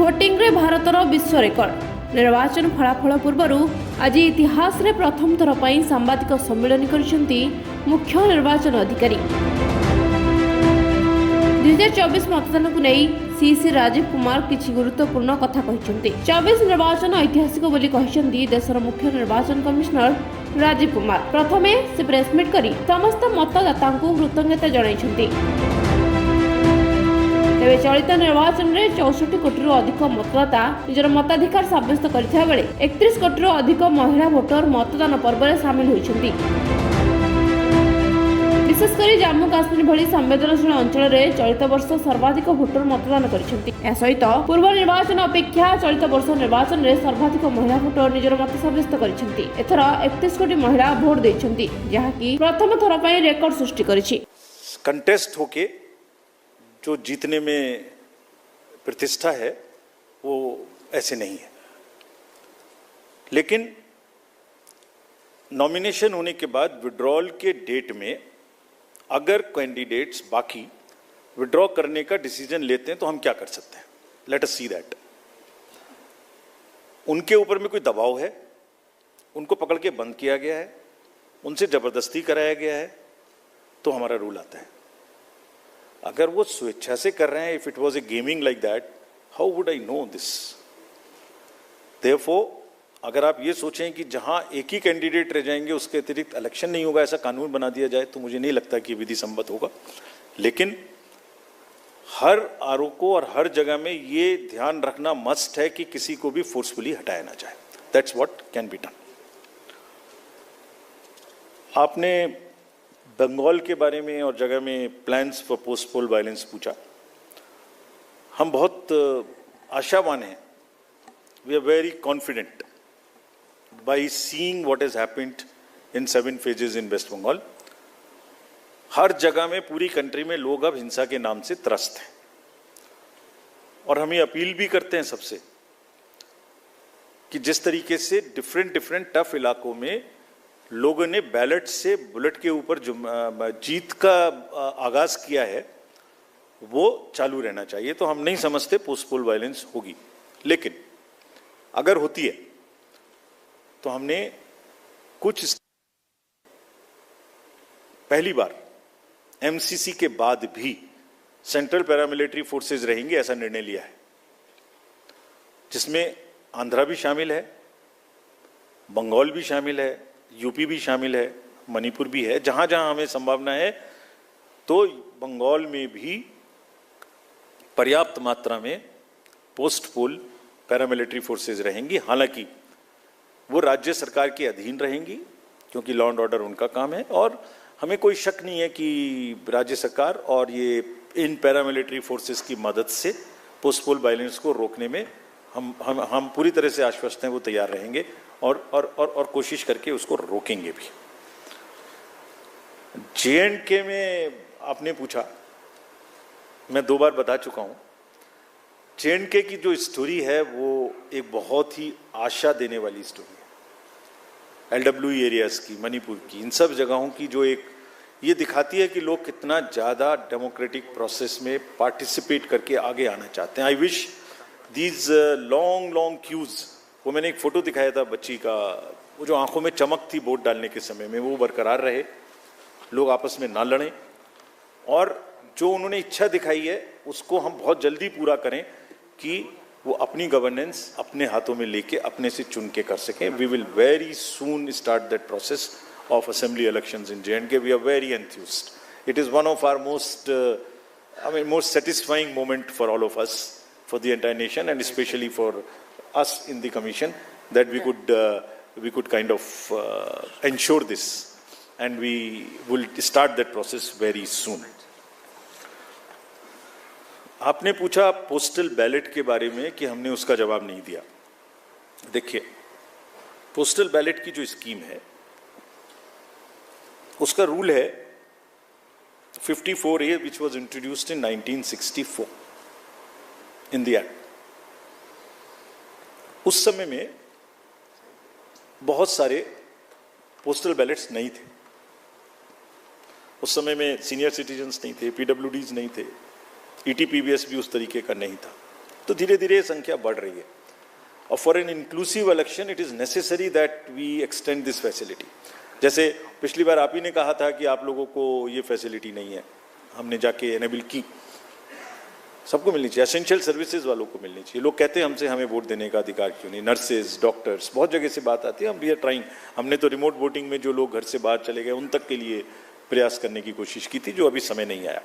Voting रे भारतर विश्व record. निर्वाचन फलाफल पूर्व आज इतिहास रे प्रथम थर पर सांबादिक सम्मेलन करछंती मुख्य निर्वाचन अधिकारी। 2024 मतदान को नहीं सीसी राजीव कुमार किछि गुरुत्वपूर्ण कथा कहिसंती। 24 निर्वाचन ऐतिहासिक बोली कहिसंती देशर मुख्य निर्वाचन कमिश्नर राजीव कुमार। प्रथमे से प्रेसमिट करी समस्त मतदाता को कृतज्ञता जणाइछंती। तेज चलित निर्वाचन में 64 कोटी अधिक मतदाता निजर मताधिकार सब्यस्त करथिबा बेले 31 कोटी अधिक महिला भोटर मतदान पर्व में सामिल होइछंती। विशेषकर जम्मू काश्मीर भली संवेदनशील अंचल में चलित वर्ष सर्वाधिक भोटर मतदान करछंती। या सहित पूर्व निर्वाचन अपेक्षा चलित वर्ष निर्वाचन में सर्वाधिक महिला भोटर निजर मत सब्यस्त करछंती। एथर 31 कोटी महिला भोट देछंती, जहाकी प्रथम थर पर रेकर्ड सृष्टि करिछि। कंटेस्ट होके जो जीतने में प्रतिष्ठा है वो ऐसे नहीं है, लेकिन नॉमिनेशन होने के बाद विड्रॉल के डेट में अगर कैंडिडेट्स बाकी विड्रॉ करने का डिसीजन लेते हैं तो हम क्या कर सकते हैं? Let us see that. उनके ऊपर में कोई दबाव है, उनको पकड़ के बंद किया गया है, उनसे जबरदस्ती कराया गया है, तो हमारा रूल आता है। अगर वो स्वेच्छा से कर रहे हैं, if it was A gaming like that, how would I know this? Therefore अगर आप ये सोचें कि जहां एक ही कैंडिडेट रह जाएंगे उसके अतिरिक्त इलेक्शन नहीं होगा, ऐसा कानून बना दिया जाए, तो मुझे नहीं लगता कि विधि सम्मत होगा। लेकिन हर आरोप को और हर जगह में ये ध्यान रखना मस्ट है कि किसी को भी फोर्सफुली हटाया ना जाए। That's what can be done. आपने बंगाल के बारे में और जगह में plans for post poll violence पूछा। हम बहुत आशावान हैं। We are very confident by seeing what has happened in 7 phases in West Bengal. हर जगह में पूरी कंट्री में लोग अब हिंसा के नाम से त्रस्त हैं, और हम ये अपील भी करते हैं सबसे कि जिस तरीके से डिफरेंट टफ इलाकों में लोगों ने बैलेट से बुलेट के ऊपर जो जीत का आगाज किया है वो चालू रहना चाहिए। तो हम नहीं समझते पोस्ट पोल वायलेंस होगी, लेकिन अगर होती है तो हमने कुछ पहली बार एमसीसी के बाद भी सेंट्रल पैरामिलिट्री फोर्सेस रहेंगे ऐसा निर्णय लिया है, जिसमें आंध्रा भी शामिल है, बंगाल भी शामिल है, यूपी भी शामिल है, मणिपुर भी है। जहां जहां हमें संभावना है तो बंगाल में भी पर्याप्त मात्रा में पोस्ट पोल पैरामिलिट्री फोर्सेस रहेंगी। हालांकि वो राज्य सरकार के अधीन रहेंगी क्योंकि लॉ एंड ऑर्डर उनका काम है, और हमें कोई शक नहीं है कि राज्य सरकार और ये इन पैरामिलिट्री फोर्सेस की मदद से पोस्ट पोल वायलेंस को रोकने में हम पूरी तरह से आश्वस्त हैं। वो तैयार रहेंगे और कोशिश करके उसको रोकेंगे भी। जे&के में आपने पूछा, मैं 2 बार बता चुका हूं। जे&के की जो स्टोरी है वो एक बहुत ही आशा देने वाली स्टोरी है। LWE एरियाज की, मणिपुर की, इन सब जगहों की जो एक ये दिखाती है कि लोग कितना ज़्यादा डेमोक्रेटिक प्रोसेस में पार्टिसिपेट करके आगे आना चाहते हैं। I wish these long queues, वो मैंने एक फोटो दिखाया था बच्ची का, वो जो आंखों में चमक थी वोट डालने के समय में, वो बरकरार रहे, लोग आपस में ना लड़ें, और जो उन्होंने इच्छा दिखाई है उसको हम बहुत जल्दी पूरा करें कि वो अपनी गवर्नेंस अपने हाथों में लेके अपने से चुन के कर सकें। We will very soon start that process of assembly elections in J&K. We are very enthused. It is one of our most satisfying moment for all of us, for the entire nation, and especially for us in the commission, that we could kind of ensure this, and we will start that process very soon. आपने पूछा postal ballot के बारे में कि हमने उसका जवाब नहीं दिया। देखिए, पोस्टल बैलेट की जो स्कीम है उसका रूल है 54A, which was introduced in 1964 in the act. उस समय में बहुत सारे पोस्टल बैलेट्स नहीं थे। उस समय में सीनियर सिटीजन्स नहीं थे, PWDs नहीं थे, ETPBS भी उस तरीके का नहीं था। तो धीरे धीरे संख्या बढ़ रही है और for an inclusive election it is necessary that we extend this facility. जैसे पिछली बार आप ही ने कहा था कि आप लोगों को ये फैसिलिटी नहीं है, हमने जाके एनेबल की, सबको मिलनी चाहिए, एसेंशियल सर्विसेज वालों को मिलनी चाहिए। लोग कहते हैं हमसे हमें वोट देने का अधिकार क्यों नहीं, नर्सेज, डॉक्टर्स, बहुत जगह से बात आती है, हम वी आर ट्राइंग। हमने तो रिमोट वोटिंग में जो लोग घर से बाहर चले गए उन तक के लिए प्रयास करने की कोशिश की थी, जो अभी समय नहीं आया।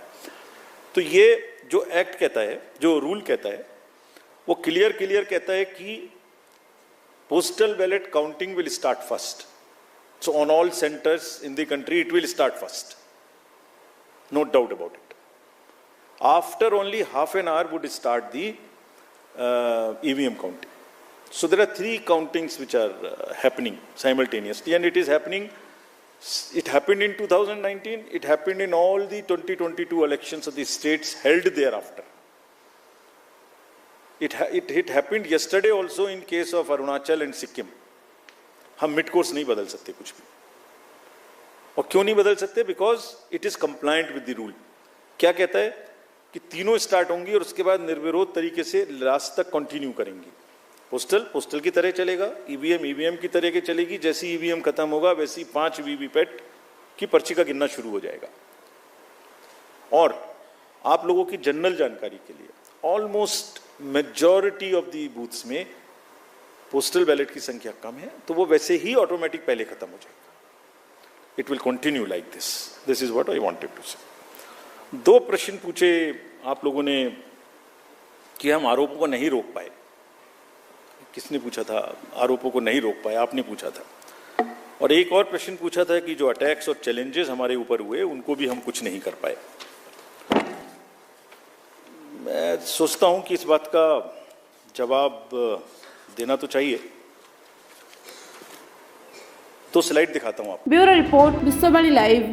तो ये जो एक्ट कहता है, जो रूल कहता है, वो क्लियर कहता है कि postal ballot counting will start first. So on all centres in the country it will start first, no doubt about it. After only half an hour would start the EVM counting. So there are 3 countings which are happening simultaneously, and it is happening. It happened in 2019. It happened in all the 2022 elections of the states held thereafter. It happened yesterday also in case of Arunachal and Sikkim. हम mid course नहीं बदल सकते कुछ भी। और क्यों नहीं बदल सकते? Because it is compliant with the rule. क्या कहता है कि तीनों स्टार्ट होंगी और उसके बाद निर्विरोध तरीके से लास्ट तक कंटिन्यू करेंगी। पोस्टल की तरह चलेगा, ईवीएम की तरह की चलेगी। जैसे ईवीएम खत्म होगा वैसी 5 वीवीपैट की पर्ची का गिनना शुरू हो जाएगा। और आप लोगों की जनरल जानकारी के लिए almost majority of the booths में पोस्टल बैलेट की संख्या कम है, तो वो वैसे ही ऑटोमेटिक पहले खत्म हो जाएगा। It will continue like this. This is what I wanted to say. 2 प्रश्न पूछे आप लोगों ने कि हम आरोपों को नहीं रोक पाए। किसने पूछा था? आरोपों को नहीं रोक पाए, आपने पूछा था। और एक और प्रश्न पूछा था कि जो अटैक्स और चैलेंजेस हमारे ऊपर हुए उनको भी हम कुछ नहीं कर पाए। मैं सोचता हूं कि इस बात का जवाब देना तो चाहिए। तो स्लाइड दिखाता हूं आप। Bureau report, Vishwavani live.